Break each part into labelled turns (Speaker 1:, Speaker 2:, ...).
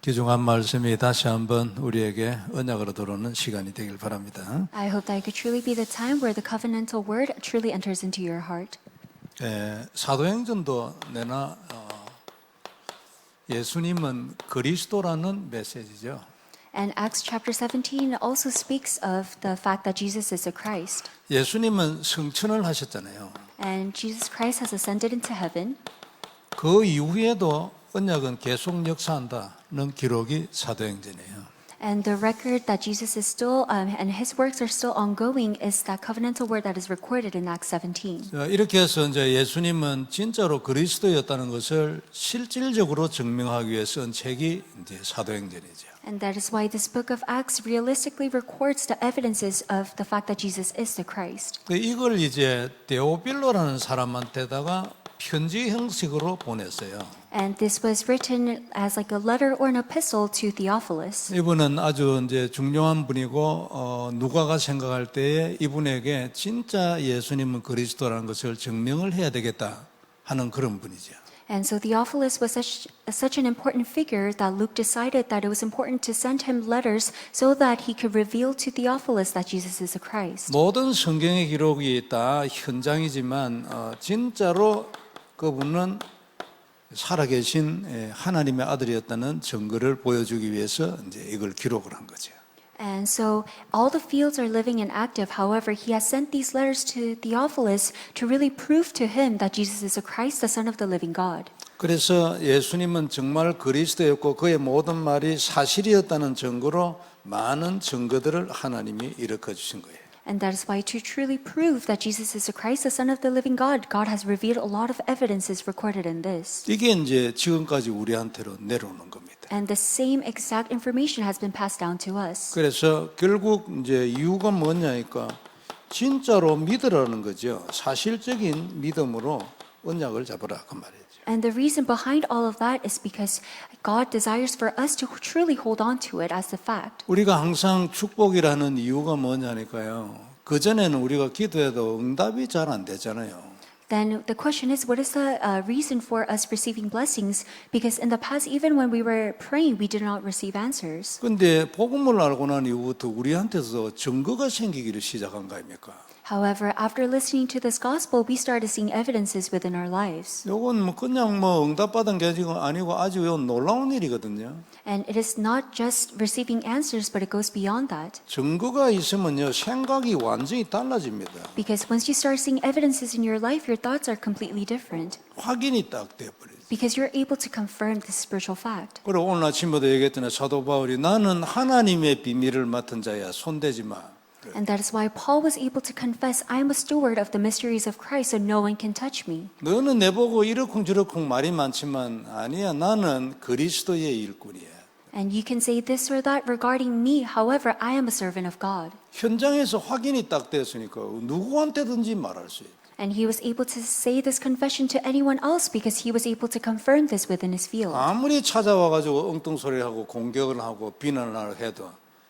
Speaker 1: 귀중한 말씀이 다시 한번 우리에게 언약으로 들어오는 시간이 되길 바랍니다.
Speaker 2: I hope that it could truly be the time where the covenantal word truly enters into your heart.
Speaker 1: 사도행전도 내나 예수님은 그리스도라는 메시지죠.
Speaker 2: And Acts chapter 17 also speaks of the fact that Jesus is the Christ.
Speaker 1: 예수님은 승천을 하셨잖아요.
Speaker 2: And Jesus Christ has ascended into heaven.
Speaker 1: 그 이후에도 언약은 계속 역사한다는 기록이 사도행전이에요.
Speaker 2: And the record that Jesus is still, and his works are still ongoing is that covenantal word that is recorded in Acts 17.
Speaker 1: 이렇게 해서 이제 예수님은 진짜로 그리스도였다는 것을 실질적으로 증명하기 위해 쓴 책이 이제 사도행전이죠.
Speaker 2: And that is why this book of Acts realistically records the evidences of the fact that Jesus is the Christ.
Speaker 1: 이걸 이제 데오빌로라는 사람한테다가 편지 형식으로 보냈어요.
Speaker 2: And this was written as like a letter or an epistle to Theophilus.
Speaker 1: 이분은 아주 이제 중요한 분이고 누가가 생각할 때에 이분에게 진짜 예수님은 그리스도라는 것을 증명을 해야 되겠다 하는 그런 분이죠.
Speaker 2: And so Theophilus was such an important figure that Luke decided that it was important to send him letters so that he could reveal to Theophilus that Jesus is the Christ.
Speaker 1: 모든 성경의 기록이 다 현장이지만 진짜로 그분은 살아계신 하나님의 아들이었다는 증거를 보여주기 위해서 이제 이걸 기록을 한 거죠.
Speaker 2: And so all the fields are living and active. However, he has sent these letters to Theophilus to really prove to him that Jesus is the Christ, the Son of the living God.
Speaker 1: 그래서 예수님은 정말 그리스도였고 그의 모든 말이 사실이었다는 증거로 많은 증거들을 하나님이 일으켜 주신 거예요.
Speaker 2: And that is why to truly prove that Jesus is the Christ, the Son of the living God, God has revealed a lot of evidences recorded in this.
Speaker 1: 이게 이제 지금까지 우리한테로 내려오는 겁니다.
Speaker 2: And the same exact information has been passed down to us.
Speaker 1: 그래서 결국 이제 이유가 뭐냐니까 진짜로 믿으라는 거죠. 사실적인 믿음으로 언약을 잡으라 그 말이에요.
Speaker 2: And the reason behind all of that is because God desires for us to truly hold on to it as a fact.
Speaker 1: 우리가 항상 축복이라는 이유가 뭐냐니까요. 그전에는 우리가 기도해도 응답이 잘 안 되잖아요.
Speaker 2: Then the question is, what is the reason for us receiving blessings? Because in the past, even when we were praying, we did not receive answers.
Speaker 1: 근데 복음을 알고 난 이후부터 우리한테서 증거가 생기기를 시작한 거 아닙니까?
Speaker 2: However, after listening to this gospel, we started seeing evidences within our lives.
Speaker 1: 요건 뭐 그냥 뭐 응답받은 게 아니고 아주 놀라운 일이거든요.
Speaker 2: And it is not just receiving answers, but it goes beyond that.
Speaker 1: 증거가 있으면요 생각이 완전히 달라집니다.
Speaker 2: Because once you start seeing evidences in your life, your thoughts are completely different.
Speaker 1: 확인이 딱 돼버리죠.
Speaker 2: Because you're able to confirm this spiritual fact.
Speaker 1: 그리고 오늘 아침에도 얘기했더니 사도 바울이 나는 하나님의 비밀을 맡은 자야 손대지 마.
Speaker 2: And that is why Paul was able to confess, I am a steward of the mysteries of Christ, so no one can touch me.
Speaker 1: 너는 내보고 이러쿵저러쿵 말이 많지만 아니야 나는 그리스도의 일꾼이야.
Speaker 2: And you can say this or that regarding me, however, I am a servant of God.
Speaker 1: 현장에서 확인이 딱 됐으니까 누구한테든지 말할 수 있다.
Speaker 2: And he was able to say this confession to anyone else because he was able to confirm this within his field.
Speaker 1: 아무리 찾아와가지고 엉뚱소리하고 공격을 하고 비난을 해도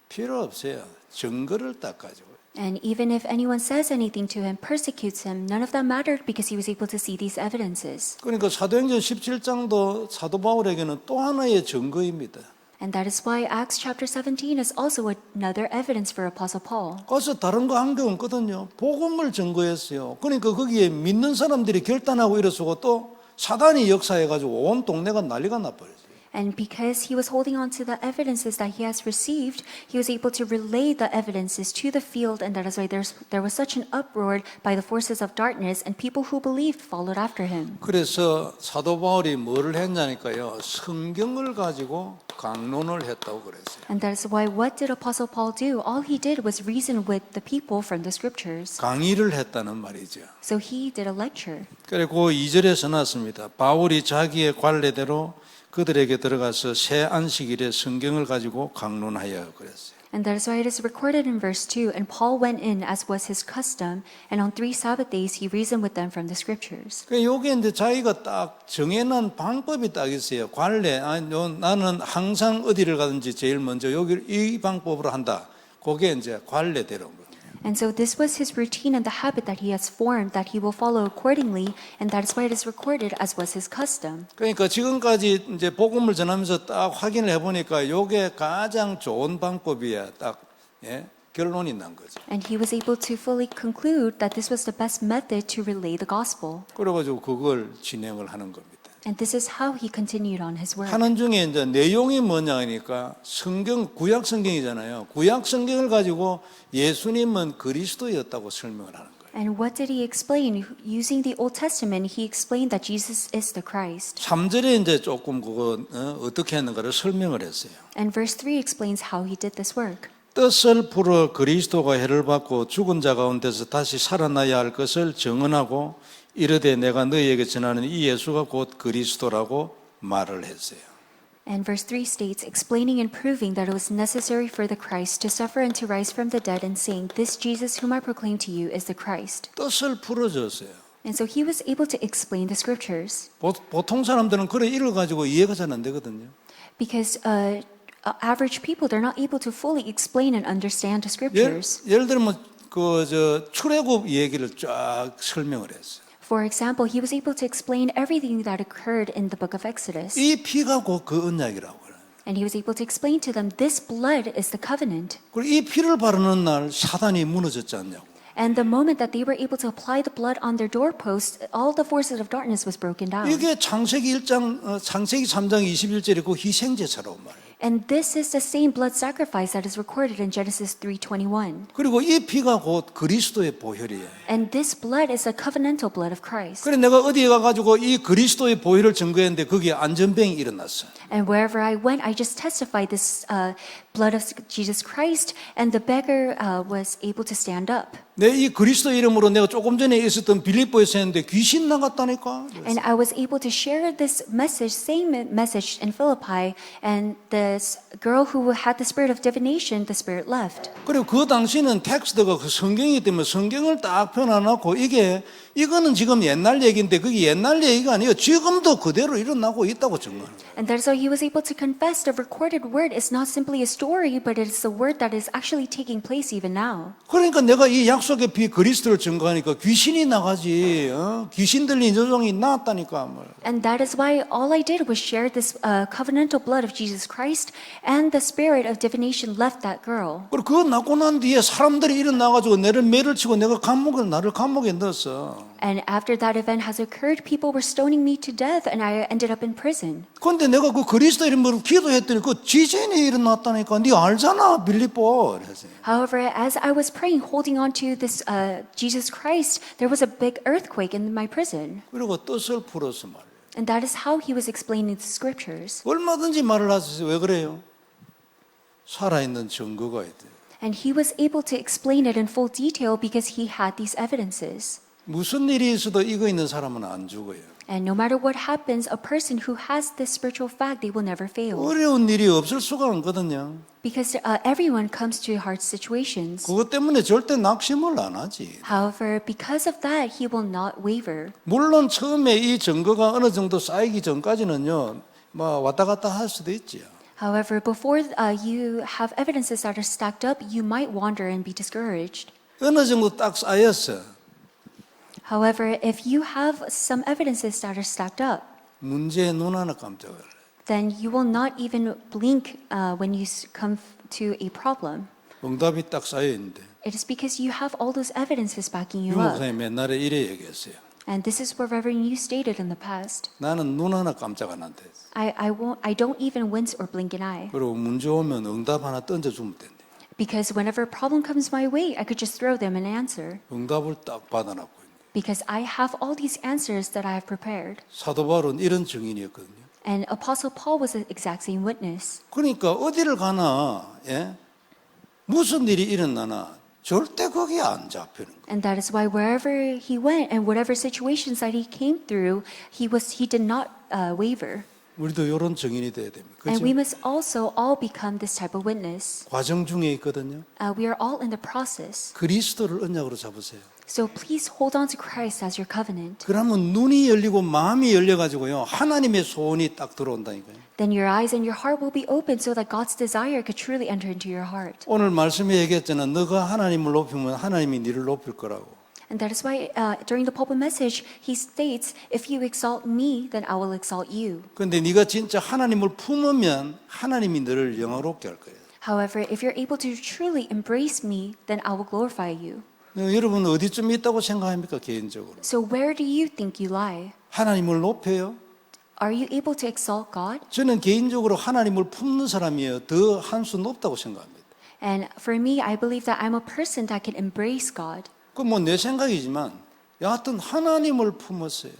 Speaker 1: 필요 없어요. 증거를 딱 가지고.
Speaker 2: And even if anyone says anything to him, persecutes him, none of that mattered because he was able to see these evidences.
Speaker 1: 그러니까 사도행전 17장도 사도 바울에게는 또 하나의 증거입니다.
Speaker 2: And that is why Acts chapter 17 is also another evidence for Apostle Paul.
Speaker 1: 그래서 다른 거 한 게 없거든요. 복음을 증거했어요. 그러니까 거기에 믿는 사람들이 결단하고 일어서고 또 사단이 역사해가지고 온 동네가 난리가 나버렸어요.
Speaker 2: And because he was holding on to the evidences that he has received, he was able to relay the evidences to the field, and that is why there was such an uproar by the forces of darkness, and people who believed followed after him.
Speaker 1: 그래서 사도 바울이 뭐를 했냐니까요. 성경을 가지고 강론을 했다고 그랬어요.
Speaker 2: And that is why what did Apostle Paul do? All he did was reason with the people from the scriptures.
Speaker 1: 강의를 했다는 말이죠.
Speaker 2: So he did a lecture.
Speaker 1: 그리고 2절에 써놨습니다. 바울이 자기의 관례대로 그들에게 들어가서 새 안식일에 성경을 가지고 강론하여 그랬어요.
Speaker 2: And that is why it is recorded in verse 2, and Paul went in as was his custom, and on 3 Sabbath days he reasoned with them from the scriptures.
Speaker 1: 여기 이제 자기가 딱 정해놓은 방법이 딱 있어요. 관례, 나는 항상 어디를 가든지 제일 먼저 여기 이 방법으로 한다. 그게 이제 관례대로.
Speaker 2: And so this was his routine and the habit that he has formed that he will follow accordingly, and that is why it is recorded as was his custom.
Speaker 1: 그러니까 지금까지 이제 복음을 전하면서 딱 확인을 해보니까 이게 가장 좋은 방법이야. 딱 예? 결론이 난 거죠.
Speaker 2: And he was able to fully conclude that this was the best method to relay the gospel.
Speaker 1: 그래가지고 그걸 진행을 하는 겁니다.
Speaker 2: And this is how he continued on his work.
Speaker 1: 하는 중에 이제 내용이 뭐냐니까 성경 구약 성경이잖아요. 구약 성경을 가지고 예수님은 그리스도였다고 설명을 하는 거예요.
Speaker 2: And what did he explain? Using the Old Testament, he explained that Jesus is the Christ.
Speaker 1: 3절에 이제 조금 그거 어떻게 했는가를 설명을 했어요.
Speaker 2: And verse 3 explains how he did this work.
Speaker 1: 뜻을 풀어 그리스도가 해를 받고 죽은 자 가운데서 다시 살아나야 할 것을 정언하고 이르되 내가 너희에게 전하는 이 예수가 곧 그리스도라고 말을 했어요.
Speaker 2: And verse 3 states, explaining and proving that it was necessary for the Christ to suffer and to rise from the dead, and saying, this Jesus whom I proclaim to you is the Christ.
Speaker 1: 뜻을 풀어줬어요.
Speaker 2: And so he was able to explain the scriptures.
Speaker 1: 보통 사람들은 그래 읽어가지고 이해가 잘 안 되거든요.
Speaker 2: Because average people, they're not able to fully explain and understand the scriptures.
Speaker 1: 예를 들면 출애굽 얘기를 쫙 설명을 했어요.
Speaker 2: For example, he was able to explain everything that occurred in the book of Exodus.
Speaker 1: 이 피가 곧 그 언약이라고 그래요.
Speaker 2: And he was able to explain to them, this blood is the covenant.
Speaker 1: 그리고 이 피를 바르는 날 사단이 무너졌지 않냐고.
Speaker 2: And the moment that they were able to apply the blood on their doorposts, all the forces of darkness was broken down.
Speaker 1: 이게 창세기 3장 21절에 그 희생제사라고 말해요.
Speaker 2: And this is the same blood sacrifice that is recorded in Genesis 3:21.
Speaker 1: 그리고 이 피가 곧 그리스도의 보혈이에요.
Speaker 2: And this blood is the covenantal blood of Christ.
Speaker 1: 그래 내가 어디에 가가지고 이 그리스도의 보혈을 증거했는데 거기에 안전병이 일어났어요.
Speaker 2: And wherever I went, I just testified this blood of Jesus Christ, and the beggar was able to stand up.
Speaker 1: 내 이 그리스도 이름으로 내가 조금 전에 있었던 빌립보에서 했는데 귀신 나갔다니까.
Speaker 2: And I was able to share this message, same message in Philippi, and this girl who had the spirit of divination, the spirit left.
Speaker 1: 그리고 그 당시는 텍스트가 그 성경이기 때문에 성경을 딱 펴놔놓고 이거는 지금 옛날 얘기인데 그게 옛날 얘기가 아니에요. 지금도 그대로 일어나고 있다고 증거하는 거예요.
Speaker 2: And that's how he was able to confess the recorded word is not simply a story, but it is the word that is actually taking place even now.
Speaker 1: 그러니까 내가 이 약속의 피 그리스도를 증거하니까 귀신이 나가지. 귀신 들린 여종이 나왔다니까.
Speaker 2: And that is why all I did was share this covenantal blood of Jesus Christ, and the spirit of divination left that girl.
Speaker 1: 그리고 그거 낳고 난 뒤에 사람들이 일어나가지고 매를 치고 나를 감옥에 넣었어.
Speaker 2: And after that event has occurred, people were stoning me to death, and I ended up in prison.
Speaker 1: 그런데 내가 그 그리스도 이름으로 기도했더니 그 지진이 일어났다니까. 네 알잖아 빌립보.
Speaker 2: However, as I was praying, holding on to this Jesus Christ, there was a big earthquake in my prison.
Speaker 1: 그리고 뜻을 풀어서 말이에요.
Speaker 2: And that is how he was explaining the scriptures.
Speaker 1: 얼마든지 말을 하세요. 왜 그래요? 살아있는 증거가 있대요.
Speaker 2: And he was able to explain it in full detail because he had these evidences.
Speaker 1: 무슨 일이 있어도 이거 있는 사람은 안 죽어요.
Speaker 2: And no matter what happens, a person who has this spiritual fact, they will never fail.
Speaker 1: 어려운 일이 없을 수가 없거든요.
Speaker 2: Because everyone comes to hard situations.
Speaker 1: 그것 때문에 절대 낙심을 안 하지.
Speaker 2: However, because of that, he will not waver.
Speaker 1: 물론 처음에 이 증거가 어느 정도 쌓이기 전까지는요, 왔다 갔다 할 수도 있지요.
Speaker 2: However, before you have evidences that are stacked up, you might wander and be discouraged.
Speaker 1: 어느 정도 딱 쌓였어.
Speaker 2: However, if you have some evidences that are stacked up,
Speaker 1: 문제에 눈 하나 깜짝을 해.
Speaker 2: then you will not even blink when you come to a problem.
Speaker 1: 응답이 딱 쌓여 있는데.
Speaker 2: It is because you have all those evidences backing
Speaker 1: 유
Speaker 2: you up.
Speaker 1: 목사님 옛날에 이래 얘기했어요.
Speaker 2: And this is what Reverend you stated in the past.
Speaker 1: 나는 눈 하나 깜짝 안 한대.
Speaker 2: I don't even wince or blink an eye.
Speaker 1: 그리고 문제 오면 응답 하나 던져주면 된대.
Speaker 2: Because whenever a problem comes my way, I could just throw them an answer.
Speaker 1: 응답을 딱 받아놨고 있는.
Speaker 2: Because I have all these answers that I have prepared.
Speaker 1: 사도 바울은 이런 증인이었거든요.
Speaker 2: And Apostle Paul was the exact same witness.
Speaker 1: 그러니까 어디를 가나 무슨 일이 일어나나 절대 거기에 안 잡히는 거예요.
Speaker 2: And that is why wherever he went and whatever situations that he came through, he did not waver.
Speaker 1: 우리도 이런 증인이 돼야 됩니다.
Speaker 2: And
Speaker 1: 그렇죠?
Speaker 2: we must also all become this type of witness.
Speaker 1: 과정 중에 있거든요.
Speaker 2: We are all in the process.
Speaker 1: 그리스도를 언약으로 잡으세요.
Speaker 2: So please hold on to Christ as your covenant.
Speaker 1: 그러면 눈이 열리고 마음이 열려가지고요 하나님의 소원이 딱 들어온다니까요.
Speaker 2: then your eyes and your heart will be open so that God's desire could truly enter into your heart.
Speaker 1: 오늘 말씀에 얘기했잖아. 너가 하나님을 높이면 하나님이 너를 높일 거라고.
Speaker 2: And that is why during the pulpit message, he states, if you exalt me, then I will exalt you.
Speaker 1: 그런데 네가 진짜 하나님을 품으면 하나님이 너를 영화롭게 할 거예요.
Speaker 2: However, if you're able to truly embrace me, then I will glorify you.
Speaker 1: 여러분 어디쯤 있다고 생각합니까 개인적으로?
Speaker 2: So where do you think you lie?
Speaker 1: 하나님을 높여요?
Speaker 2: Are you able to exalt God?
Speaker 1: 저는 개인적으로 하나님을 품는 사람이에요. 더 한 수 높다고 생각합니다.
Speaker 2: And for me, I believe that I'm a person that can embrace God.
Speaker 1: 그 뭐 내 생각이지만 여하튼 하나님을 품었어요.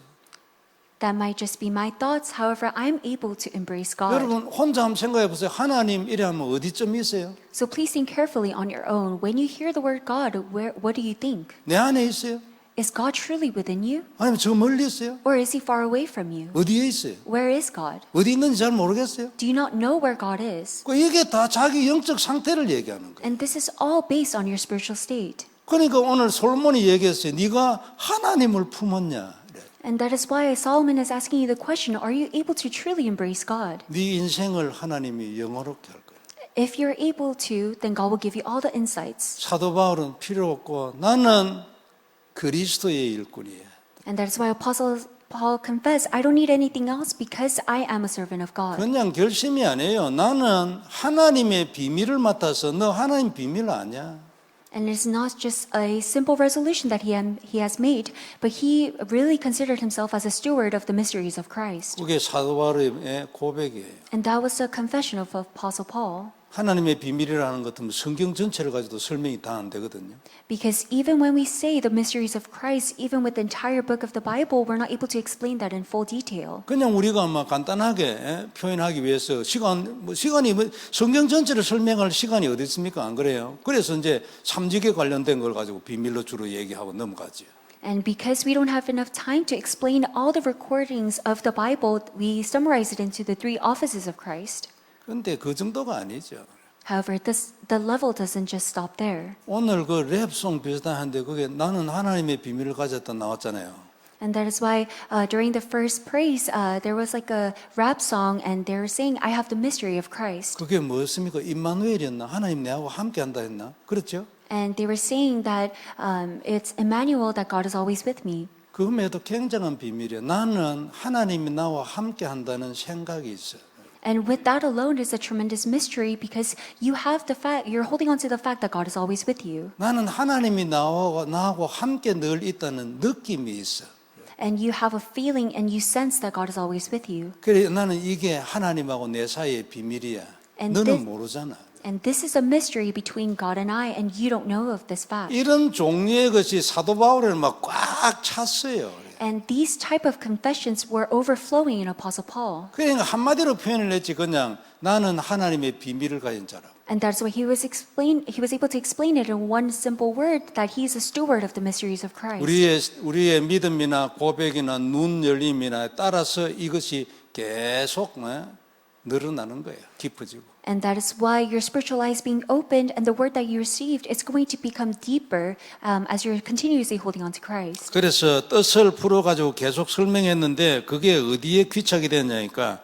Speaker 2: That might just be my thoughts. However, I'm able to embrace God.
Speaker 1: 여러분 혼자 한번 생각해 보세요. 하나님 이래 하면 어디쯤 있어요?
Speaker 2: So please think carefully on your own. When you hear the word God, what do you think?
Speaker 1: 내 안에 있어요?
Speaker 2: Is God truly within you?
Speaker 1: 아니면 저 멀리 있어요?
Speaker 2: Or is he far away from you?
Speaker 1: 어디에 있어요?
Speaker 2: Where is God?
Speaker 1: 어디 있는지 잘 모르겠어요.
Speaker 2: Do you not know where God is?
Speaker 1: 그 이게 다 자기 영적 상태를 얘기하는 거예요.
Speaker 2: And this is all based on your spiritual state.
Speaker 1: 그러니까 오늘 솔몬이 얘기했어요. 네가 하나님을 품었냐?
Speaker 2: And that is why Solomon is asking you the question, are you able to truly embrace God?
Speaker 1: 네 인생을 하나님이 영화롭게 할 거예요.
Speaker 2: If you're able to, then God will give you all the insights.
Speaker 1: 사도 바울은 필요 없고 나는 그리스도의 일꾼이에요.
Speaker 2: And that is why Apostle Paul confessed, I don't need anything else because I am a servant of God.
Speaker 1: 그냥 결심이 아니에요. 나는 하나님의 비밀을 맡아서 너 하나님 비밀 아냐?
Speaker 2: And it's not just a simple resolution that he has made, but he really considered himself as a steward of the mysteries of Christ.
Speaker 1: 그게 사도 바울의 고백이에요.
Speaker 2: And that was the confession of Apostle Paul.
Speaker 1: 하나님의 비밀이라는 것은 성경 전체를 가지고도 설명이 다 안 되거든요.
Speaker 2: Because even when we say the mysteries of Christ, even with the entire book of the Bible, we're not able to explain that in full detail.
Speaker 1: 그냥 우리가 막 간단하게 표현하기 위해서 시간이 성경 전체를 설명할 시간이 어디 있습니까? 안 그래요? 그래서 이제 삼직에 관련된 걸 가지고 비밀로 주로 얘기하고 넘어가죠.
Speaker 2: And because we don't have enough time to explain all the recordings of the Bible, we summarize it into the 3 offices of Christ.
Speaker 1: 그런데 그 정도가 아니죠.
Speaker 2: However, the level doesn't just stop there.
Speaker 1: 오늘 그 랩송 비슷한데 그게 나는 하나님의 비밀을 가졌다 나왔잖아요.
Speaker 2: And that is why during the first praise, there was like a rap song, and they were saying, I have the mystery of Christ.
Speaker 1: 그게 뭐였습니까? 임마누엘이었나? 하나님 내하고 함께 한다 했나? 그렇죠?
Speaker 2: And they were saying that it's Emmanuel, that God is always with me.
Speaker 1: 그럼에도 굉장한 비밀이에요. 나는 하나님이 나와 함께 한다는 생각이 있어요.
Speaker 2: And with that alone is a tremendous mystery because you're holding on to the fact that God is always with you.
Speaker 1: 나는 하나님이 나하고 함께 늘 있다는 느낌이 있어.
Speaker 2: And you have a feeling and you sense that God is always with you.
Speaker 1: 그래 나는 이게 하나님하고 내 사이의 비밀이야.
Speaker 2: And
Speaker 1: 너는
Speaker 2: this-
Speaker 1: 모르잖아.
Speaker 2: And this is a mystery between God and I, and you don't know of this fact.
Speaker 1: 이런 종류의 것이 사도 바울을 막 꽉 찼어요.
Speaker 2: And these type of confessions were overflowing in Apostle Paul.
Speaker 1: 그러니까 한마디로 표현을 했지 그냥 나는 하나님의 비밀을 가진 자라.
Speaker 2: And that's why he was able to explain it in one simple word, that he is a steward of the mysteries of Christ.
Speaker 1: 우리의 믿음이나 고백이나 눈 열림이나 따라서 이것이 계속 늘어나는 거예요. 깊어지고.
Speaker 2: And that is why your spiritual eyes being opened and the word that you received is going to become deeper as you're continuously holding on to Christ.
Speaker 1: 그래서 뜻을 풀어가지고 계속 설명했는데 그게 어디에 귀착이 됐냐니까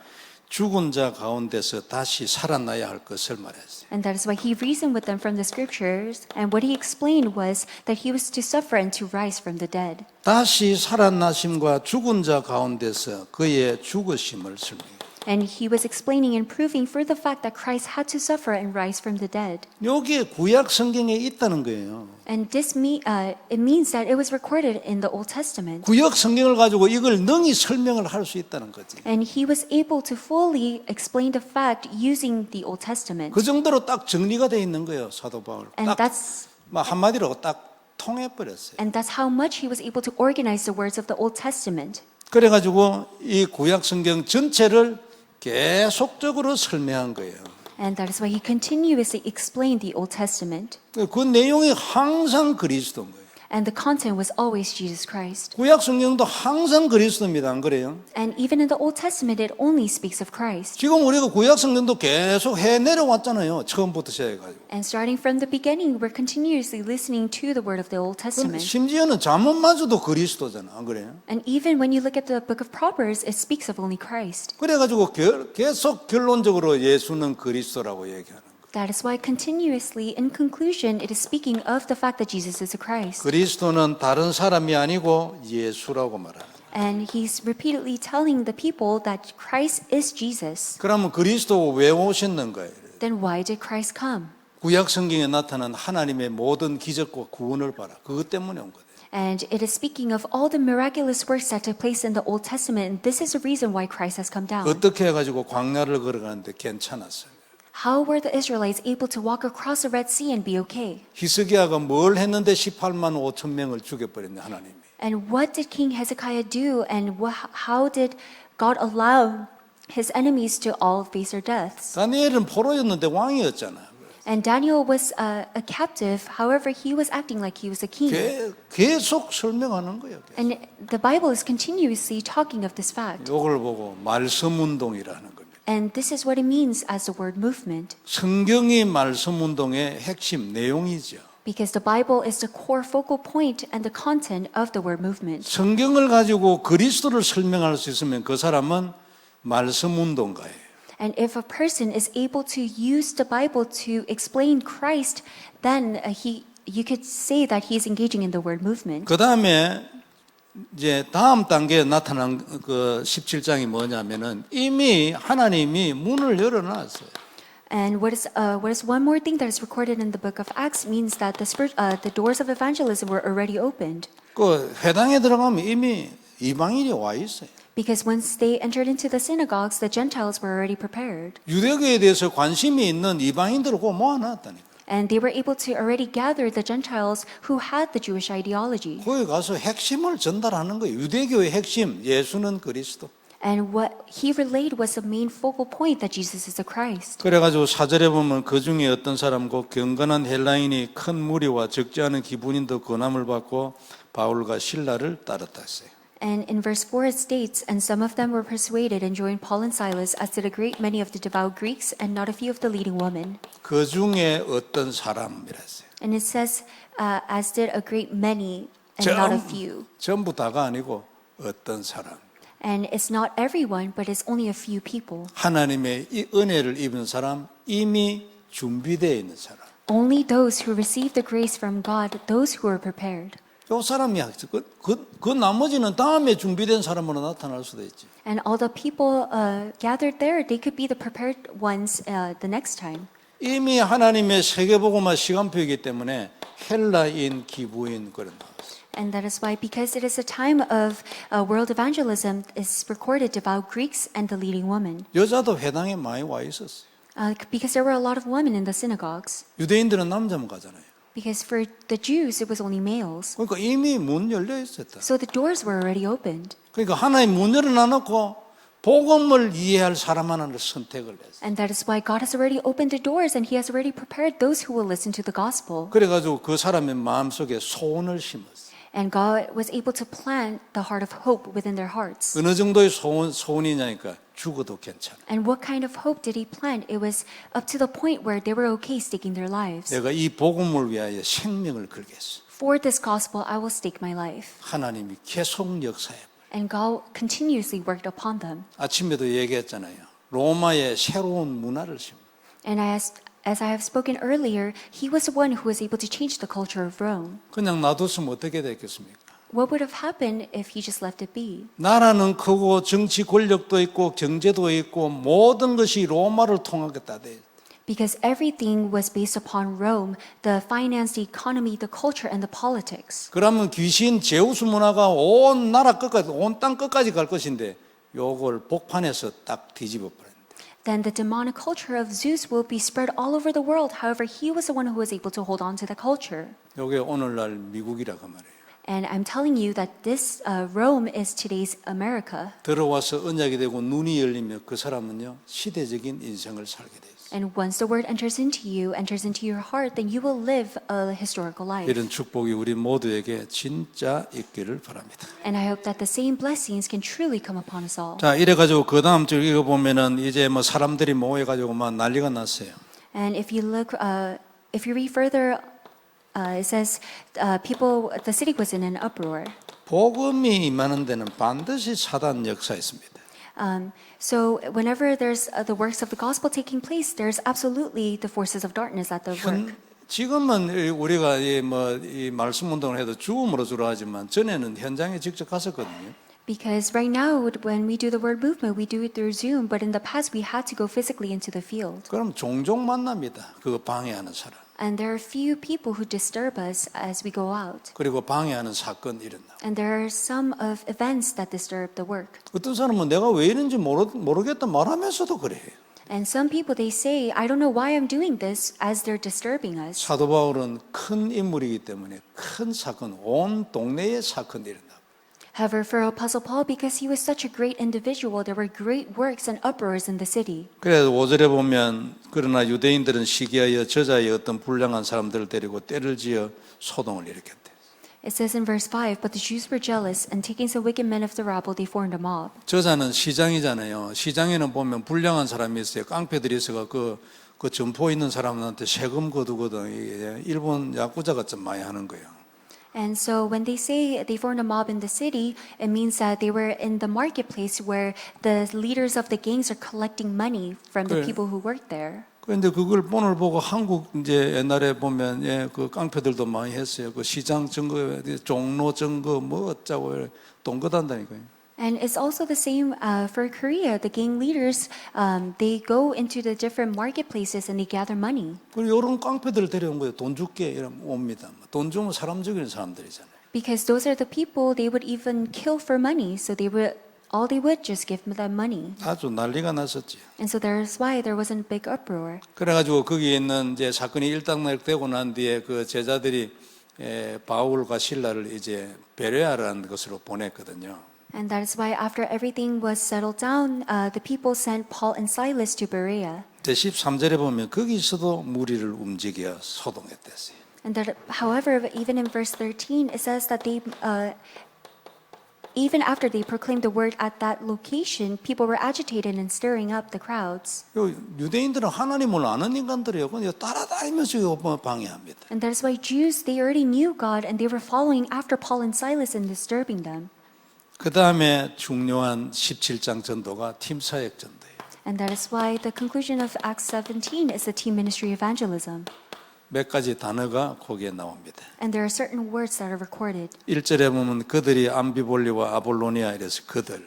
Speaker 1: 죽은 자 가운데서 다시 살아나야 할 것을 말했어요.
Speaker 2: And that is why he reasoned with them from the scriptures. And what he explained was that he was to suffer and to rise from the dead.
Speaker 1: 다시 살아나심과 죽은 자 가운데서 그의 죽으심을 설명해요.
Speaker 2: And he was explaining and proving for the fact that Christ had to suffer and rise from the dead.
Speaker 1: 이게 구약 성경에 있다는 거예요.
Speaker 2: And this it means that it was recorded in the Old Testament.
Speaker 1: 구약 성경을 가지고 이걸 능히 설명을 할 수 있다는 거지.
Speaker 2: And he was able to fully explain the fact using the Old Testament.
Speaker 1: 그 정도로 딱 정리가 돼 있는 거예요, 사도 바울.
Speaker 2: And
Speaker 1: 딱
Speaker 2: that's
Speaker 1: 한마디로 딱 통해 버렸어요.
Speaker 2: And that's how much he was able to organize the words of the Old Testament.
Speaker 1: 그래 가지고 이 구약 성경 전체를 계속적으로 설명한 거예요.
Speaker 2: And that is why he continuously explained the Old Testament.
Speaker 1: 그 내용이 항상 그리스도인 거예요.
Speaker 2: And the content was always Jesus Christ.
Speaker 1: 구약 성경도 항상 그리스도입니다. 안 그래요?
Speaker 2: And even in the Old Testament, it only speaks of Christ.
Speaker 1: 지금 우리가 구약 성경도 계속 해 내려왔잖아요. 처음부터 시작해가지고.
Speaker 2: And starting from the beginning, we're continuously listening to the word of the Old Testament.
Speaker 1: 심지어는 잠언마저도 그리스도잖아. 안 그래요?
Speaker 2: And even when you look at the book of Proverbs, it speaks of only Christ.
Speaker 1: 그래가지고 계속 결론적으로 예수는 그리스도라고 얘기하는 거예요.
Speaker 2: That is why continuously, in conclusion, it is speaking of the fact that Jesus is a Christ.
Speaker 1: 그리스도는 다른 사람이 아니고 예수라고 말하는 거예요.
Speaker 2: And he's repeatedly telling the people that Christ is Jesus.
Speaker 1: 그러면 그리스도가 왜 오셨는가요?
Speaker 2: Then why did Christ come?
Speaker 1: 구약 성경에 나타난 하나님의 모든 기적과 구원을 봐라. 그것 때문에 온 거예요.
Speaker 2: And it is speaking of all the miraculous works that took place in the Old Testament. And this is the reason why Christ has come down.
Speaker 1: 어떻게 해가지고 광야를 걸어가는데 괜찮았어요.
Speaker 2: How were the Israelites able to walk across the Red Sea and be okay?
Speaker 1: 히스기야가 뭘 했는데 18만 5천 명을 죽여버렸네 하나님이.
Speaker 2: And what did King Hezekiah do? And how did God allow his enemies to all face their deaths?
Speaker 1: 다니엘은 포로였는데 왕이었잖아요.
Speaker 2: And Daniel was a captive. However, he was acting like he was a king.
Speaker 1: 계속 설명하는 거예요.
Speaker 2: And the Bible is continuously talking of this fact.
Speaker 1: 이걸 보고 말씀운동이라는 겁니다.
Speaker 2: And this is what it means as the word movement.
Speaker 1: 성경이 말씀운동의 핵심 내용이죠.
Speaker 2: Because the Bible is the core focal point and the content of the word movement.
Speaker 1: 성경을 가지고 그리스도를 설명할 수 있으면 그 사람은 말씀운동가예요.
Speaker 2: And if a person is able to use the Bible to explain Christ, then you could say that he is engaging in the word movement.
Speaker 1: 그 다음에 이제 다음 단계에 나타난 그 17장이 뭐냐면은 이미 하나님이 문을 열어놨어요.
Speaker 2: And what is one more thing that is recorded in the book of Acts means that the doors of evangelism were already opened.
Speaker 1: 그 회당에 들어가면 이미 이방인이 와 있어요.
Speaker 2: Because once they entered into the synagogues, the Gentiles were already prepared.
Speaker 1: 유대교에 대해서 관심이 있는 이방인들을 꼭 모아놨다니까.
Speaker 2: And they were able to already gather the Gentiles who had the Jewish ideology.
Speaker 1: 거기 가서 핵심을 전달하는 거예요. 유대교의 핵심, 예수는 그리스도.
Speaker 2: And what he relayed was the main focal point that Jesus is the Christ.
Speaker 1: 그래가지고 사절에 보면 그 중에 어떤 사람 곧 경건한 헬라인이 큰 무리와 적지 않은 기분인도 권함을 받고 바울과 실라를 따랐다 했어요.
Speaker 2: And in verse 4 it states, and some of them were persuaded and joined Paul and Silas, as did a great many of the devout Greeks and not a few of the leading women.
Speaker 1: 그 중에 어떤 사람이라 했어요.
Speaker 2: And it says, as did a great many and not a few.
Speaker 1: 전부 다가 아니고 어떤 사람.
Speaker 2: And it's not everyone, but it's only a few people.
Speaker 1: 하나님의 이 은혜를 입은 사람, 이미 준비되어 있는 사람.
Speaker 2: Only those who receive the grace from God, those who are prepared.
Speaker 1: 요 사람이 그 나머지는 다음에 준비된 사람으로 나타날 수도 있지.
Speaker 2: And all the people gathered there, they could be the prepared ones the next time.
Speaker 1: 이미 하나님의 세계복음화 시간표이기 때문에 헬라인, 기부인 그런 나왔어요.
Speaker 2: And that is why, because it is a time of world evangelism, is recorded devout Greeks and the leading women.
Speaker 1: 여자도 회당에 많이 와 있었어요.
Speaker 2: Because there were a lot of women in the synagogues.
Speaker 1: 유대인들은 남자만 가잖아요.
Speaker 2: Because for the Jews, it was only males.
Speaker 1: 그러니까 이미 문 열려 있었다.
Speaker 2: So the doors were already opened.
Speaker 1: 그러니까 하나님 문 열어놔놓고 복음을 이해할 사람 하나를 선택을 했어요.
Speaker 2: And that is why God has already opened the doors and He has already prepared those who will listen to the gospel.
Speaker 1: 그래가지고 그 사람의 마음속에 소원을 심었어요.
Speaker 2: And God was able to plant the heart of hope within their hearts.
Speaker 1: 어느 정도의 소원이냐니까 죽어도 괜찮아.
Speaker 2: And what kind of hope did He plant? It was up to the point where they were okay staking their lives.
Speaker 1: 내가 이 복음을 위하여 생명을 걸겠어.
Speaker 2: For this gospel, I will stake my life.
Speaker 1: 하나님이 계속 역사해.
Speaker 2: And God continuously worked upon them.
Speaker 1: 아침에도 얘기했잖아요. 로마의 새로운 문화를 심어.
Speaker 2: And as I have spoken earlier, He was the one who was able to change the culture of Rome.
Speaker 1: 그냥 놔뒀으면 어떻게 됐겠습니까?
Speaker 2: What would have happened if He just left it be?
Speaker 1: 나라는 크고 정치 권력도 있고 경제도 있고 모든 것이 로마를 통하겠다 돼.
Speaker 2: Because everything was based upon Rome, the finance, the economy, the culture, and the politics.
Speaker 1: 그러면 귀신 제우스 문화가 온 나라 끝까지, 온 땅 끝까지 갈 것인데 요걸 복판에서 딱 뒤집어 버렸는데.
Speaker 2: Then the demonic culture of Zeus will be spread all over the world. However, he was the one who was able to hold on to the culture.
Speaker 1: 요게 오늘날 미국이라고 말해요.
Speaker 2: And I'm telling you that this Rome is today's America.
Speaker 1: 들어와서 언약이 되고 눈이 열리면 그 사람은요 시대적인 인생을 살게 돼 있어요.
Speaker 2: And once the word enters into your heart, then you will live a historical life.
Speaker 1: 이런 축복이 우리 모두에게 진짜 있기를 바랍니다.
Speaker 2: And I hope that the same blessings can truly come upon us all.
Speaker 1: 자, 이래가지고 그 다음 줄 읽어보면은 이제 뭐 사람들이 모여가지고 막 난리가 났어요.
Speaker 2: And if you look, if you read further, it says the city was in an uproar.
Speaker 1: 복음이 임하는 데는 반드시 사단 역사 있습니다.
Speaker 2: So whenever there's the works of the gospel taking place, there's absolutely the forces of darkness at the work.
Speaker 1: 지금은 우리가 이 말씀 운동을 해도 죽음으로 주로 하지만 전에는 현장에 직접 갔었거든요.
Speaker 2: Because right now, when we do the word movement, we do it through Zoom. But in the past, we had to go physically into the field.
Speaker 1: 그럼 종종 만납니다. 그거 방해하는 사람.
Speaker 2: And there are few people who disturb us as we go out.
Speaker 1: 그리고 방해하는 사건 일어나.
Speaker 2: And there are some of events that disturb the work.
Speaker 1: 어떤 사람은 내가 왜 이런지 모르겠다 말하면서도 그래요.
Speaker 2: And some people, they say, I don't know why I'm doing this, as they're disturbing us.
Speaker 1: 사도 바울은 큰 인물이기 때문에 큰 사건, 온 동네에 사건이 일어나.
Speaker 2: However, for Apostle Paul, because he was such a great individual, there were great works and uproars in the city.
Speaker 1: 그래서 5절에 보면 그러나 유대인들은 시기하여 저자의 어떤 불량한 사람들을 데리고 때를 지어 소동을 일으켰대.
Speaker 2: It says in verse 5, but the Jews were jealous, and taking some wicked men of the rabble, they formed a mob.
Speaker 1: 저자는 시장이잖아요. 시장에는 보면 불량한 사람이 있어요. 깡패들이 있어가 그 점포 있는 사람한테 세금 거두거든. 이게 일본 야쿠자가 좀 많이 하는 거예요.
Speaker 2: And so when they say they formed a mob in the city, it means that they were in the marketplace where the leaders of the gangs are collecting money from the people who worked there.
Speaker 1: 그런데 그걸 오늘 보고 한국 이제 옛날에 보면 그 깡패들도 많이 했어요. 그 시장 증거, 종로 증거 뭐 어쩌고 동거단다니까요.
Speaker 2: And it's also the same for Korea. The gang leaders, they go into the different marketplaces and they gather money.
Speaker 1: 그리고 이런 깡패들을 데려온 거예요. 돈 줄게 이러면 옵니다. 돈 주면 사람 죽이는 사람들이잖아요.
Speaker 2: Because those are the people they would even kill for money. So all they would just give them money.
Speaker 1: 아주 난리가 났었지.
Speaker 2: And so that's why there wasn't a big uproar.
Speaker 1: 그래가지고 거기에 있는 이제 사건이 일단락되고 난 뒤에 그 제자들이 바울과 실라를 이제 베레아라는 것으로 보냈거든요.
Speaker 2: And that is why after everything was settled down, the people sent Paul and Silas to Berea.
Speaker 1: 제 13절에 보면 거기서도 무리를 움직여 소동했댔어요.
Speaker 2: And that, however, even in verse 13, it says that they, even after they proclaimed the word at that location, people were agitated and stirring up the crowds.
Speaker 1: 유대인들은 하나님을 아는 인간들이에요. 그냥 따라다니면서 이거 방해합니다.
Speaker 2: And that is why Jews, they already knew God and they were following after Paul and Silas and disturbing them.
Speaker 1: 그 다음에 중요한 17장 전도가 팀 사역 전도예요.
Speaker 2: And that is why the conclusion of Acts 17 is the team ministry evangelism.
Speaker 1: 몇 가지 단어가 거기에 나옵니다.
Speaker 2: And there are certain words that are recorded.
Speaker 1: 1절에 보면 그들이 암비볼리와 아볼로니아 이래서 그들.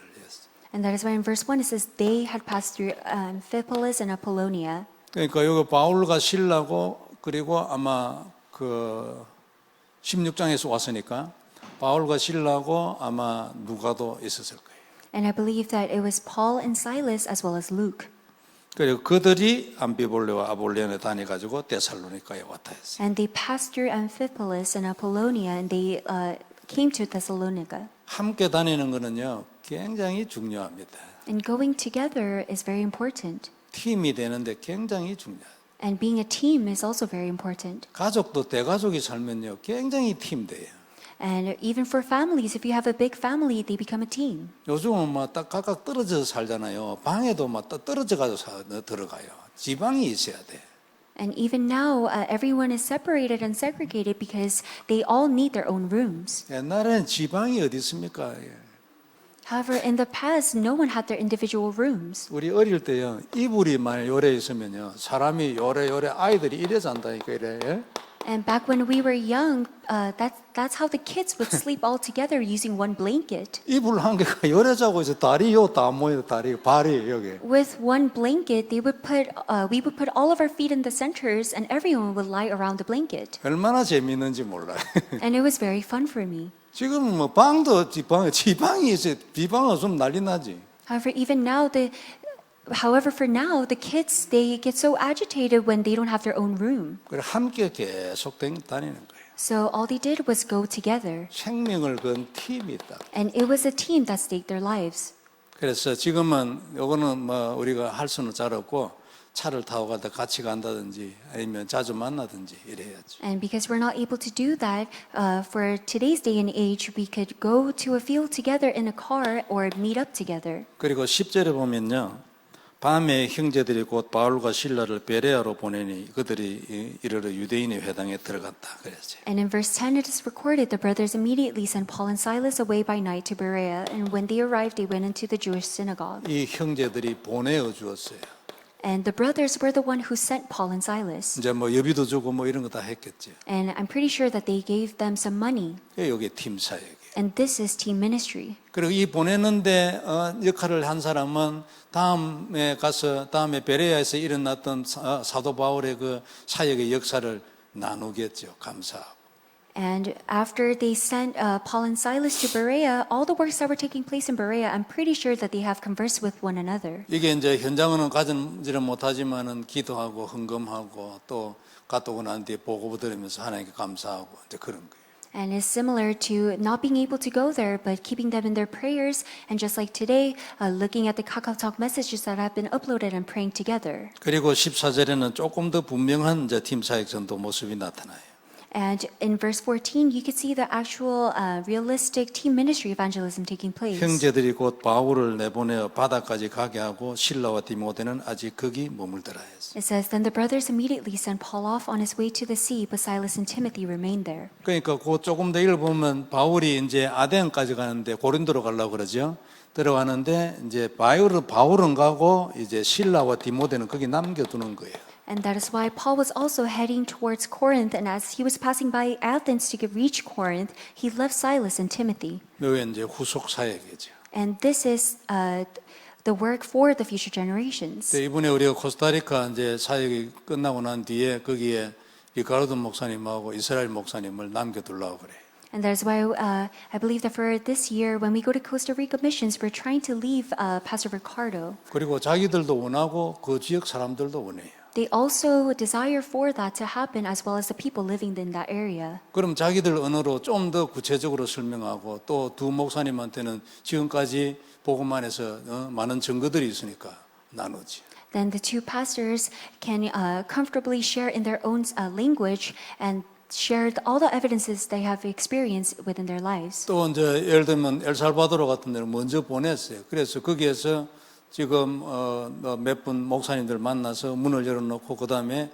Speaker 2: And that is why in verse 1 it says they had passed through Amphipolis and Apollonia.
Speaker 1: 그러니까 여기 바울과 실라고 그리고 아마 그 16장에서 왔으니까 바울과 실라고 아마 누가도 있었을 거예요.
Speaker 2: And I believe that it was Paul and Silas as well as Luke.
Speaker 1: 그리고 그들이 암비볼리와 아볼로니아에 다녀가지고 데살로니가에 왔다 했어요.
Speaker 2: And they passed through Amphipolis and Apollonia and they came to Thessalonica.
Speaker 1: 함께 다니는 거는요 굉장히 중요합니다.
Speaker 2: And going together is very important.
Speaker 1: 팀이 되는데 굉장히 중요해요.
Speaker 2: And being a team is also very important.
Speaker 1: 가족도 대가족이 살면요 굉장히 팀 돼요.
Speaker 2: And even for families, if you have a big family, they become a team.
Speaker 1: 요즘은 막 딱 각각 떨어져서 살잖아요. 방에도 막 떨어져 가지고 들어가요. 지방이 있어야 돼.
Speaker 2: And even now, everyone is separated and segregated because they all need their own rooms.
Speaker 1: 옛날에는 지방이 어디 있습니까?
Speaker 2: However, in the past, no one had their individual rooms.
Speaker 1: 우리 어릴 때요 이불이 만약 요래 있으면요 사람이 요래 아이들이 이래 잔다니까 이래. 예?
Speaker 2: And back when we were young, that's how the kids would sleep all together using one blanket.
Speaker 1: 이불 한 개가 요래 자고 있어 다리 요다 모여 다리 발이 여기.
Speaker 2: With one blanket, we would put all of our feet in the centers, and everyone would lie around the blanket.
Speaker 1: 얼마나 재미있는지 몰라요.
Speaker 2: And it was very fun for me.
Speaker 1: 지금 뭐 방도 지방이 있어요. 비방 없으면 난리 나지.
Speaker 2: However, even now, However, for now, the kids, they get so agitated when they don't have their own room.
Speaker 1: 그래 함께 계속 다니는 거예요.
Speaker 2: So all they did was go together.
Speaker 1: 생명을 건 팀이다.
Speaker 2: And it was a team that staked their lives.
Speaker 1: 그래서 지금은 요거는 뭐 우리가 할 수는 잘 없고 차를 타고 가다 같이 간다든지 아니면 자주 만나든지 이래야지.
Speaker 2: And because we're not able to do that, for today's day and age, we could go to a field together in a car or meet up together.
Speaker 1: 그리고 10절에 보면요. 밤에 형제들이 곧 바울과 실라를 베레아로 보내니 그들이 이르러 유대인의 회당에 들어갔다. 그랬지.
Speaker 2: And in verse 10 it is recorded, the brothers immediately sent Paul and Silas away by night to Berea, and when they arrived, they went into the Jewish synagogue.
Speaker 1: 이 형제들이 보내어 주었어요.
Speaker 2: And the brothers were the one who sent Paul and Silas.
Speaker 1: 이제 뭐 여비도 주고 뭐 이런 거 다 했겠지.
Speaker 2: And I'm pretty sure that they gave them some money.
Speaker 1: 이게 팀 사역이에요.
Speaker 2: And this is team ministry.
Speaker 1: 그리고 이 보내는데 역할을 한 사람은 다음에 베레아에서 일어났던 사도 바울의 그 사역의 역사를 나누겠죠. 감사하고.
Speaker 2: And after they sent Paul and Silas to Berea, all the works that were taking place in Berea, I'm pretty sure that they have conversed with one another.
Speaker 1: 이게 이제 현장은 가지는 못하지만은 기도하고 헌금하고 또 갔다 오고 난 뒤에 보고 들으면서 하나님께 감사하고 이제 그런 거예요.
Speaker 2: And is similar to not being able to go there, but keeping them in their prayers. And just like today, looking at the KakaoTalk messages that have been uploaded and praying together.
Speaker 1: 그리고 14절에는 조금 더 분명한 이제 팀 사역 전도 모습이 나타나요.
Speaker 2: And in verse 14, you could see the actual realistic team ministry evangelism taking place.
Speaker 1: 형제들이 곧 바울을 내보내어 바다까지 가게 하고 실라와 디모데는 아직 거기 머물더라 했어요.
Speaker 2: It says, then the brothers immediately sent Paul off on his way to the sea, but Silas and Timothy remained there.
Speaker 1: 그러니까 그 조금 더 읽어보면 바울이 이제 아덴까지 가는데 고린도로 가려고 그러죠. 들어가는데 이제 바울은 가고 이제 실라와 디모데는 거기 남겨두는 거예요.
Speaker 2: And that is why Paul was also heading towards Corinth, and as he was passing by Athens to reach Corinth, he left Silas and Timothy.
Speaker 1: 이게 이제 후속 사역이죠.
Speaker 2: And this is the work for the future generations.
Speaker 1: 이번에 우리가 코스타리카 이제 사역이 끝나고 난 뒤에 거기에 리카르도 목사님하고 이스라엘 목사님을 남겨두려고 그래요.
Speaker 2: And that is why I believe that for this year, when we go to Costa Rica missions, we're trying to leave Pastor Ricardo.
Speaker 1: 그리고 자기들도 원하고 그 지역 사람들도 원해요.
Speaker 2: They also desire for that to happen, as well as the people living in that area.
Speaker 1: 그럼 자기들 언어로 좀 더 구체적으로 설명하고 또 두 목사님한테는 지금까지 복음만 해서 많은 증거들이 있으니까 나누지.
Speaker 2: Then the two pastors can comfortably share in their own language and share all the evidences they have experienced within their lives.
Speaker 1: 또 이제 예를 들면 엘살바도르 같은 데를 먼저 보냈어요. 그래서 거기에서 지금 몇 분 목사님들 만나서 문을 열어놓고 그 다음에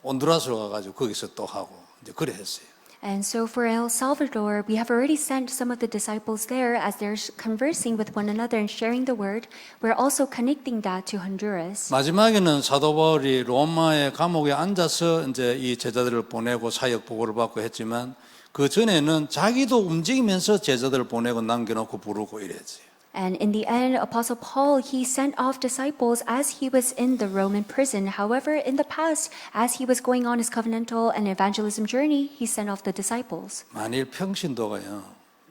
Speaker 1: 온두라스로 가가지고 거기서 또 하고 이제 그래 했어요.
Speaker 2: And so for El Salvador, we have already sent some of the disciples there as they're conversing with one another and sharing the word. We're also connecting that to Honduras.
Speaker 1: 마지막에는 사도 바울이 로마의 감옥에 앉아서 이제 이 제자들을 보내고 사역 보고를 받고 했지만 그 전에는 자기도 움직이면서 제자들을 보내고 남겨놓고 부르고 이랬어요.
Speaker 2: And in the end, Apostle Paul, he sent off disciples as he was in the Roman prison. However, in the past, as he was going on his covenantal and evangelism journey, he sent off the disciples.
Speaker 1: 만일 평신도가요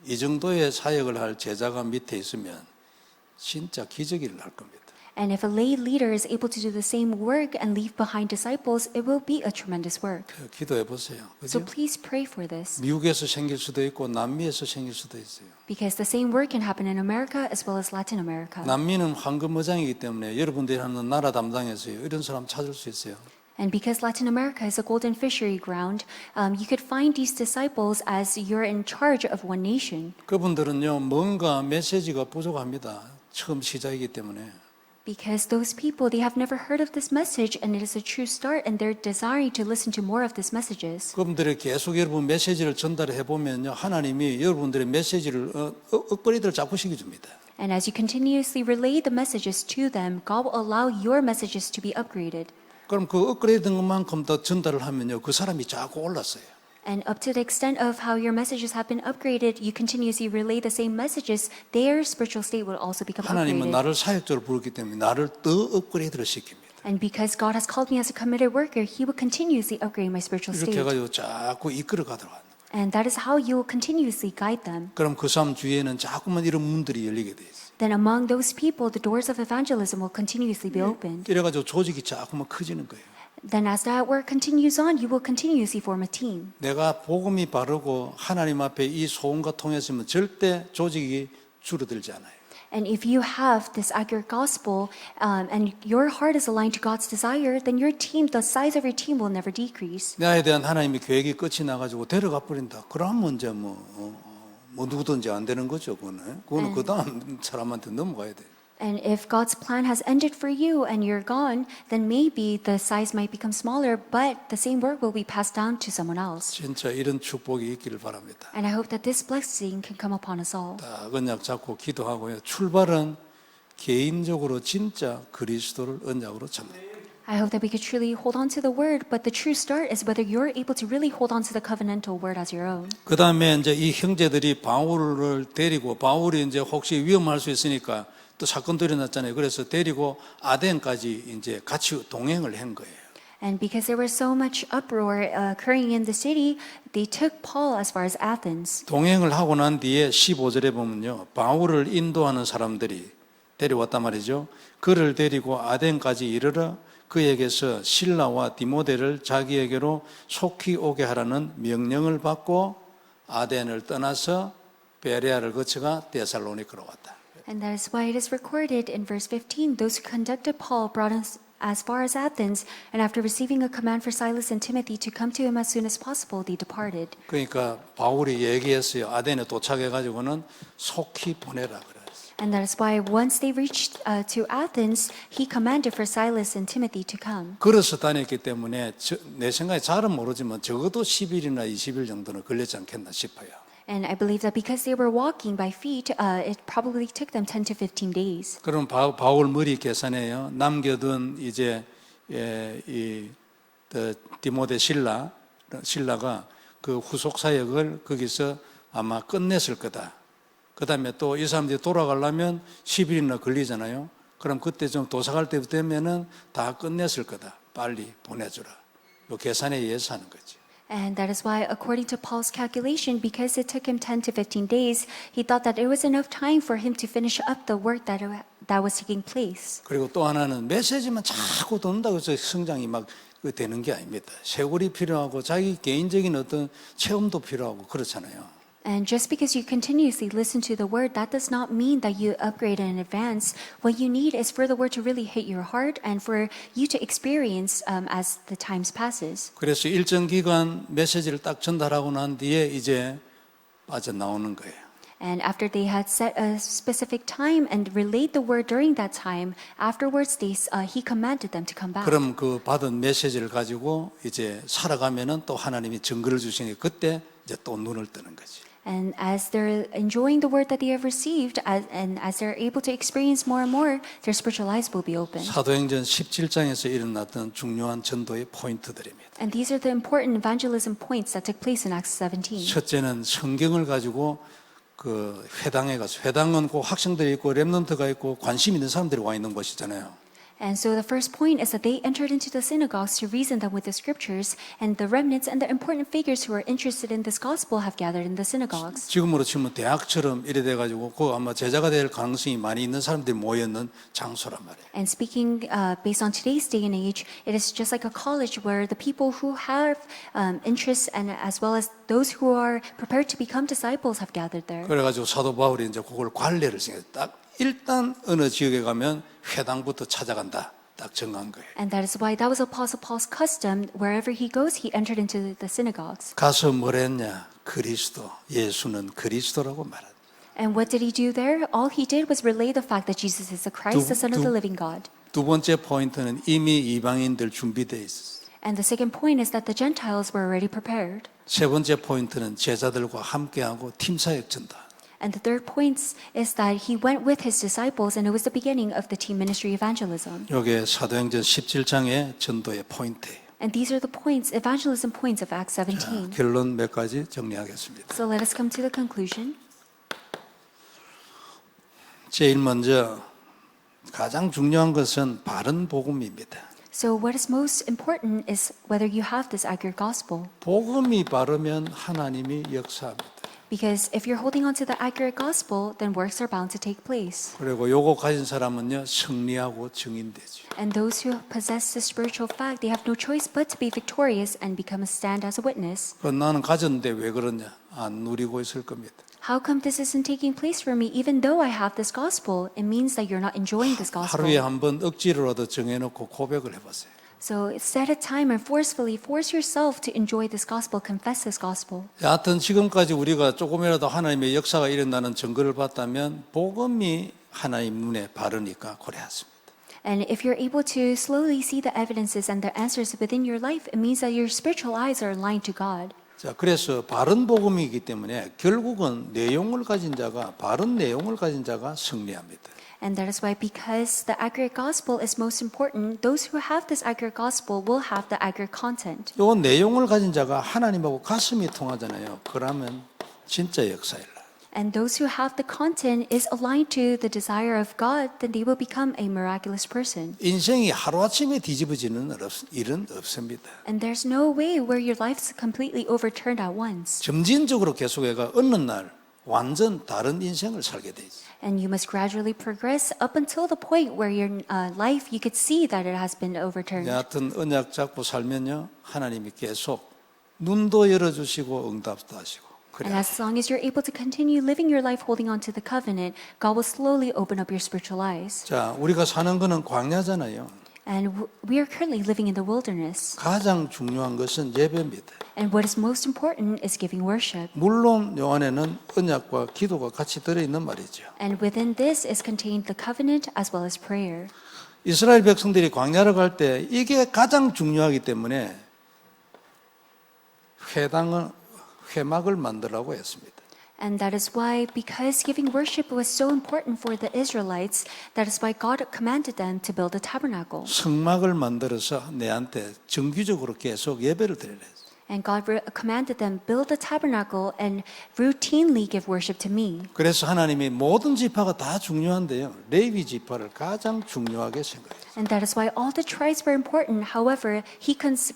Speaker 1: 이 정도의 사역을 할 제자가 밑에 있으면 진짜 기적을 날 겁니다.
Speaker 2: And if a lay leader is able to do the same work and leave behind disciples, it will be a tremendous work.
Speaker 1: 기도해 보세요.
Speaker 2: So
Speaker 1: 그죠?
Speaker 2: please pray for this.
Speaker 1: 미국에서 생길 수도 있고 남미에서 생길 수도 있어요.
Speaker 2: Because the same work can happen in America as well as Latin America.
Speaker 1: 남미는 황금어장이기 때문에 여러분들이 하는 나라 담당에서요 이런 사람 찾을 수 있어요.
Speaker 2: And because Latin America is a golden fishery ground, you could find these disciples as you're in charge of one nation.
Speaker 1: 그분들은요 뭔가 메시지가 부족합니다. 처음 시작이기 때문에.
Speaker 2: Because those people, they have never heard of this message, and it is a true start, and they're desiring to listen to more of these messages.
Speaker 1: 그분들이 계속 여러분 메시지를 전달해 보면요 하나님이 여러분들의 메시지를 업그레이드를 자꾸 시켜줍니다.
Speaker 2: And as you continuously relay the messages to them, God will allow your messages to be upgraded.
Speaker 1: 그럼 그 업그레이드된 것만큼 더 전달을 하면요 그 사람이 자꾸 올랐어요.
Speaker 2: And up to the extent of how your messages have been upgraded, you continuously relay the same messages, their spiritual state will also become
Speaker 1: 하나님은
Speaker 2: upgraded.
Speaker 1: 나를 사역자로 부르기 때문에 나를 더 업그레이드를 시킵니다.
Speaker 2: And because God has called me as a committed worker, He will continuously upgrade my spiritual
Speaker 1: 이렇게
Speaker 2: state.
Speaker 1: 해가지고 자꾸 이끌어 가더라고요.
Speaker 2: And that is how you will continuously guide them.
Speaker 1: 그럼 그 사람 주위에는 자꾸만 이런 문들이 열리게 돼 있어요.
Speaker 2: Then among those people, the doors of evangelism will continuously be opened.
Speaker 1: 이래가지고 조직이 자꾸만 커지는 거예요.
Speaker 2: Then as that work continues on, you will continuously form a team.
Speaker 1: 내가 복음이 바르고 하나님 앞에 이 소원과 통했으면 절대 조직이 줄어들지 않아요.
Speaker 2: And if you have this accurate gospel and your heart is aligned to God's desire, then your team, the size of your team will never decrease.
Speaker 1: 나에 대한 하나님의 계획이 끝이 나가지고 데려가 버린다. 그러면 이제 뭐 누구든지 안 되는 거죠. 그거는 그 다음 사람한테 넘어가야 돼.
Speaker 2: And if God's plan has ended for you and you're gone, then maybe the size might become smaller, but the same work will be passed down to someone else.
Speaker 1: 진짜 이런 축복이 있기를 바랍니다.
Speaker 2: And I hope that this blessing can come upon us all.
Speaker 1: 딱 언약 잡고 기도하고요. 출발은 개인적으로 진짜 그리스도를 언약으로 잡는 거예요.
Speaker 2: I hope that we could truly hold on to the word, but the true start is whether you're able to really hold on to the covenantal word as your own.
Speaker 1: 그 다음에 이제 이 형제들이 바울을 데리고 바울이 이제 혹시 위험할 수 있으니까 또 사건도 일어났잖아요. 그래서 데리고 아덴까지 이제 같이 동행을 한 거예요.
Speaker 2: And because there was so much uproar occurring in the city, they took Paul as far as Athens.
Speaker 1: 동행을 하고 난 뒤에 15절에 보면요. 바울을 인도하는 사람들이 데려왔단 말이죠. 그를 데리고 아덴까지 이르러 그에게서 실라와 디모데를 자기에게로 속히 오게 하라는 명령을 받고 아덴을 떠나서 베레아를 거쳐가 데살로니가로 왔다.
Speaker 2: And that is why it is recorded in verse 15, those who conducted Paul brought us as far as Athens, and after receiving a command for Silas and Timothy to come to him as soon as possible, they departed.
Speaker 1: 그러니까 바울이 얘기했어요. 아덴에 도착해가지고는 속히 보내라 그랬어요.
Speaker 2: And that is why once they reached to Athens, he commanded for Silas and Timothy to come.
Speaker 1: 걸어서 다녔기 때문에 내 생각에 잘은 모르지만 적어도 10일이나 20일 정도는 걸렸지 않겠나 싶어요.
Speaker 2: And I believe that because they were walking by feet, it probably took them 10 to 15 days.
Speaker 1: 그럼 바울 머리 계산해요. 남겨둔 이제 디모데 신라가 그 후속 사역을 거기서 아마 끝냈을 거다. 그 다음에 또 이 사람들이 돌아가려면 10일이나 걸리잖아요. 그럼 그때 좀 도착할 때 되면은 다 끝냈을 거다. 빨리 보내주라. 요 계산에 의해서 하는 거지.
Speaker 2: And that is why, according to Paul's calculation, because it took him 10 to 15 days, he thought that it was enough time for him to finish up the work that was taking place.
Speaker 1: 그리고 또 하나는 메시지만 자꾸 듣는다고 해서 성장이 막 되는 게 아닙니다. 세월이 필요하고 자기 개인적인 어떤 체험도 필요하고 그렇잖아요.
Speaker 2: And just because you continuously listen to the word, that does not mean that you upgrade and advance. What you need is for the word to really hit your heart and for you to experience as the times passes.
Speaker 1: 그래서 일정 기간 메시지를 딱 전달하고 난 뒤에 이제 빠져나오는 거예요.
Speaker 2: And after they had set a specific time and relayed the word during that time, afterwards he commanded them to come back.
Speaker 1: 그럼 그 받은 메시지를 가지고 이제 살아가면은 또 하나님이 증거를 주시니 그때 이제 또 눈을 뜨는 거지.
Speaker 2: And as they're enjoying the word that they have received, and as they're able to experience more and more, their spiritual eyes will be open.
Speaker 1: 사도행전 17장에서 일어났던 중요한 전도의 포인트들입니다.
Speaker 2: And these are the important evangelism points that took place in Acts 17.
Speaker 1: 첫째는 성경을 가지고 그 회당에 가서 회당은 꼭 학생들이 있고 렘넌트가 있고 관심 있는 사람들이 와 있는 곳이잖아요.
Speaker 2: And so the first point is that they entered into the synagogues to reason them with the scriptures, and the remnants and the important figures who are interested in this gospel have gathered in the synagogues.
Speaker 1: 지금으로 치면 대학처럼 이래 돼가지고 그 아마 제자가 될 가능성이 많이 있는 사람들이 모였는 장소란 말이에요.
Speaker 2: And speaking based on today's day and age, it is just like a college where the people who have interests and as well as those who are prepared to become disciples have gathered there.
Speaker 1: 그래가지고 사도 바울이 이제 그걸 관례를 정해서 딱 일단 어느 지역에 가면 회당부터 찾아간다. 딱 정한 거예요.
Speaker 2: And that is why that was Apostle Paul's custom. Wherever he goes, he entered into the synagogues.
Speaker 1: 가서 뭘 했냐? 그리스도, 예수는 그리스도라고 말한다.
Speaker 2: And what did he do there? All he did was relay the fact that Jesus is the Christ, the Son of the living God.
Speaker 1: 두 번째 포인트는 이미 이방인들 준비되어 있었어요.
Speaker 2: And the second point is that the Gentiles were already prepared.
Speaker 1: 세 번째 포인트는 제자들과 함께하고 팀사역 전다.
Speaker 2: And the third point is that he went with his disciples, and it was the beginning of the team ministry evangelism.
Speaker 1: 이게 사도행전 17장의 전도의 포인트예요.
Speaker 2: And these are the points, evangelism points of Acts 17.
Speaker 1: 결론 몇 가지 정리하겠습니다.
Speaker 2: So let us come to the conclusion.
Speaker 1: 제일 먼저 가장 중요한 것은 바른 복음입니다.
Speaker 2: So what is most important is whether you have this accurate gospel.
Speaker 1: 복음이 바르면 하나님이 역사합니다.
Speaker 2: Because if you're holding on to the accurate gospel, then works are bound to take place.
Speaker 1: 그리고 요거 가진 사람은요 승리하고 증인되죠.
Speaker 2: And those who possess the spiritual fact, they have no choice but to be victorious and become a stand as a witness.
Speaker 1: 나는 가졌는데 왜 그러냐? 안 누리고 있을 겁니다.
Speaker 2: How come this isn't taking place for me even though I have this gospel? It means that you're not enjoying this gospel.
Speaker 1: 하루에 한 번 억지로라도 정해놓고 고백을 해보세요.
Speaker 2: So set a time and forcefully force yourself to enjoy this gospel, confess this gospel.
Speaker 1: 여하튼 지금까지 우리가 조금이라도 하나님의 역사가 일어나는 증거를 봤다면 복음이 하나님 눈에 바르니까 고려하십니다.
Speaker 2: And if you're able to slowly see the evidences and the answers within your life, it means that your spiritual eyes are aligned to God.
Speaker 1: 자, 그래서 바른 복음이기 때문에 결국은 내용을 가진 자가 바른 내용을 가진 자가 승리합니다.
Speaker 2: And that is why, because the accurate gospel is most important, those who have this accurate gospel will have the accurate content.
Speaker 1: 요 내용을 가진 자가 하나님하고 가슴이 통하잖아요. 그러면 진짜 역사일라.
Speaker 2: And those who have the content is aligned to the desire of God, then they will become a miraculous person.
Speaker 1: 인생이 하루아침에 뒤집어지는 일은 없습니다.
Speaker 2: And there's no way where your life is completely overturned at once.
Speaker 1: 점진적으로 계속해가 어느 날 완전 다른 인생을 살게 되죠.
Speaker 2: And you must gradually progress up until the point where your life, you could see that it has been overturned.
Speaker 1: 여하튼 언약 잡고 살면요 하나님이 계속 눈도 열어주시고 응답도 하시고
Speaker 2: And
Speaker 1: 그래요.
Speaker 2: as long as you're able to continue living your life holding on to the covenant, God will slowly open up your spiritual eyes.
Speaker 1: 자, 우리가 사는 거는 광야잖아요.
Speaker 2: And we are currently living in the wilderness.
Speaker 1: 가장 중요한 것은 예배입니다.
Speaker 2: And what is most important is giving worship.
Speaker 1: 물론 요 안에는 언약과 기도가 같이 들어있는 말이죠.
Speaker 2: And within this is contained the covenant as well as prayer.
Speaker 1: 이스라엘 백성들이 광야를 갈 때 이게 가장 중요하기 때문에 회막을 만들라고 했습니다.
Speaker 2: And that is why, because giving worship was so important for the Israelites, that is why God commanded them to build a tabernacle.
Speaker 1: 성막을 만들어서 내한테 정기적으로 계속 예배를 드리라 했어요.
Speaker 2: And God commanded them build a tabernacle and routinely give worship to me.
Speaker 1: 그래서 하나님이 모든 지파가 다 중요한데요. 레위 지파를 가장 중요하게 생각했어요.
Speaker 2: And that is why all the tribes were important. However,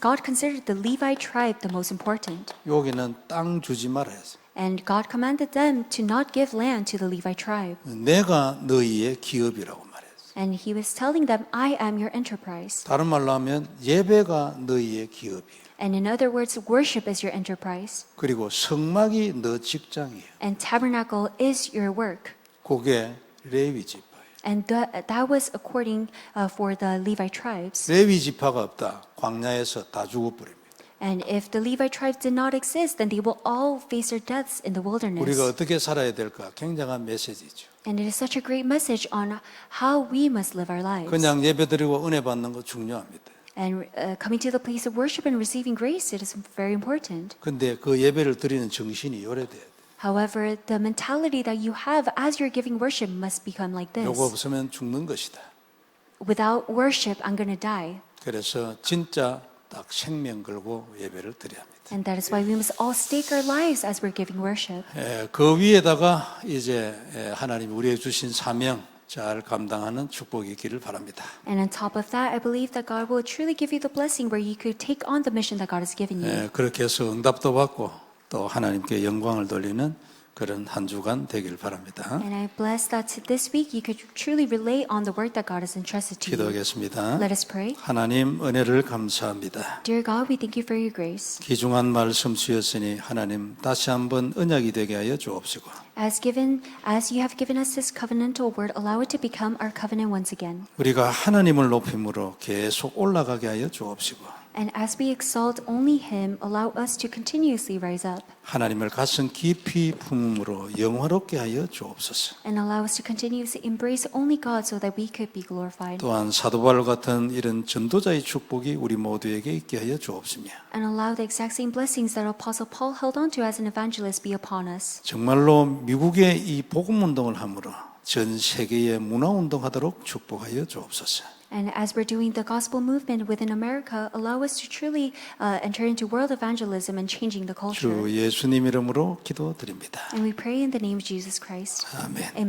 Speaker 2: God considered the Levite tribe the most important.
Speaker 1: 여기는 땅 주지 말아 했어요.
Speaker 2: And God commanded them to not give land to the Levite tribe.
Speaker 1: 내가 너희의 기업이라고 말했어요.
Speaker 2: And he was telling them, I am your enterprise.
Speaker 1: 다른 말로 하면 예배가 너희의 기업이에요.
Speaker 2: And in other words, worship is your enterprise.
Speaker 1: 그리고 성막이 너 직장이에요.
Speaker 2: And tabernacle is your work.
Speaker 1: 그게 레위 지파예요.
Speaker 2: And that was according for the Levite tribes.
Speaker 1: 레위 지파가 없다. 광야에서 다 죽어버립니다.
Speaker 2: And if the Levite tribes did not exist, then they will all face their deaths in the wilderness.
Speaker 1: 우리가 어떻게 살아야 될까? 굉장한 메시지죠.
Speaker 2: And it is such a great message on how we must live our lives.
Speaker 1: 그냥 예배드리고 은혜 받는 거 중요합니다.
Speaker 2: And coming to the place of worship and receiving grace, it is very important.
Speaker 1: 근데 그 예배를 드리는 정신이 오래돼야 돼.
Speaker 2: However, the mentality that you have as you're giving worship must become like this.
Speaker 1: 요거 없으면 죽는 것이다.
Speaker 2: Without worship, I'm going to die.
Speaker 1: 그래서 진짜 딱 생명 걸고 예배를 드려야 합니다.
Speaker 2: And that is why we must all stake our lives as we're giving worship.
Speaker 1: 그 위에다가 이제 하나님 우리에게 주신 사명 잘 감당하는 축복이 있기를 바랍니다.
Speaker 2: And on top of that, I believe that God will truly give you the blessing where you could take on the mission that God has given you.
Speaker 1: 그렇게 해서 응답도 받고 또 하나님께 영광을 돌리는 그런 한 주간 되길 바랍니다.
Speaker 2: And I bless that this week you could truly relay on the work that God has entrusted to you.
Speaker 1: 기도하겠습니다.
Speaker 2: Let us pray.
Speaker 1: 하나님 은혜를 감사합니다.
Speaker 2: Dear God, we thank you for your grace.
Speaker 1: 귀중한 말씀 주셨으니 하나님 다시 한번 언약이 되게 하여 주옵시고
Speaker 2: As you have given us this covenantal word, allow it to become our covenant once again.
Speaker 1: 우리가 하나님을 높임으로 계속 올라가게 하여 주옵시고
Speaker 2: And as we exalt only Him, allow us to continuously rise up.
Speaker 1: 하나님을 가슴 깊이 품음으로 영화롭게 하여 주옵소서.
Speaker 2: And allow us to continuously embrace only God so that we could be glorified.
Speaker 1: 또한 사도 바울 같은 이런 전도자의 축복이 우리 모두에게 있게 하여 주옵시며
Speaker 2: And allow the exact same blessings that Apostle Paul held on to as an evangelist be upon us.
Speaker 1: 정말로 미국의 이 복음 운동을 함으로 전 세계에 문화 운동하도록 축복하여 주옵소서.
Speaker 2: And as we're doing the gospel movement within America, allow us to truly enter into world evangelism and changing the culture.
Speaker 1: 주 예수님 이름으로 기도드립니다.
Speaker 2: And we pray in the name of Jesus Christ.
Speaker 1: 아멘.
Speaker 2: Amen.